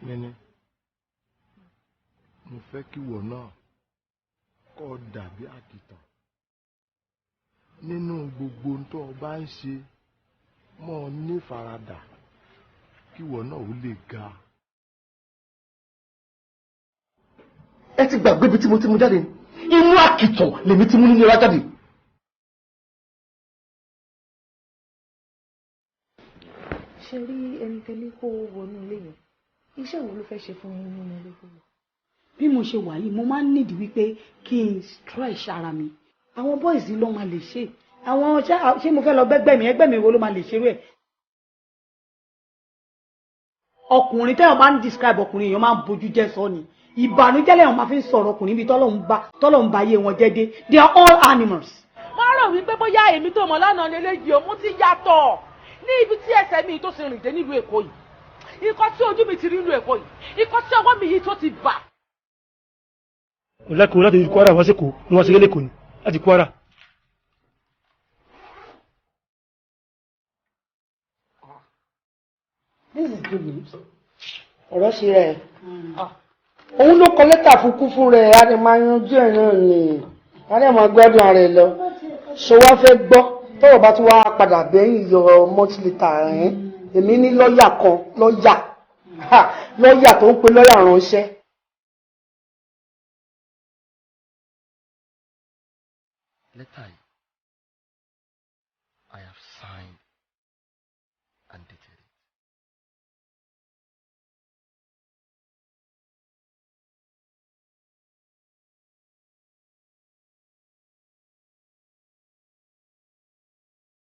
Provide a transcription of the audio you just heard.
Nene, mo fẹ́ kí ìwọ náà kó dàbí àkìtàn nínú gbogbo tó o bá ń ṣe mọ́ ọ ní faradà kí ìwọ náà ó lè ga. Ẹ ti gbàgbé bí tí mo ti mú jáde inú àkìtàn lèmi ti mú nínú ra jáde. Ṣé rí ẹni tẹ́lẹ̀ kó wọnú ilé yẹn iṣẹ́ wo ló fẹ́ ṣe fún yín nínú ilé fún mi. Bí mo ṣe wà yìí mo máa ń nídìí wípé kí n stretch ara mi àwọn boys ló máa lè ṣe àwọn ṣé mo fẹ́ lọ ẹgbẹ́ mi wo ló máa lè ṣerú ẹ̀. Ọkùnrin tẹ́yàn bá ń describe ọkùnrin èèyàn máa ń bojú jẹ́ sọ ni ìbànújẹ́ lẹ́yìn máa fi ń sọ̀rọ̀ ọkùnrin bíi tọ́lọ́run bá yé wọn jẹ́ dé they are all animals. Má rò wípé bóyá èmi tó mọ̀ lánàá lélẹ́yìí o mo ti yàtọ̀ ní ibi tí ẹsẹ̀ mi tó ti rìn dé nílùú Èkó yìí ikọ́ tí ojú mi ti rí nílùú Èkó yìí ikọ́ tí ọwọ́ mi yìí tó ti bà. Ọ̀lẹ́kùn láti Kwara wá sí Èkó ni wọ́n ṣe lélẹ́kùn ni láti Kwara. This is good news. Ọ̀rọ̀ ṣe rẹ̀. Òun ló kọ lẹ́tà fún kú fún rẹ̀ a lè máa yanjú ẹ̀ náà ni a lè máa gbádùn ara ẹ̀ lọ. Ṣé wá fẹ́ gbọ́ tọ́wọ́ bá tún wá padà bẹ́yìn yọ mọ́tílítà ẹ̀ èmi ní lọ́ọ̀yà kan lọ́ọ̀yà tó ń pe lọ́ọ̀yà ránṣẹ́. Lẹ́tà yìí I have signed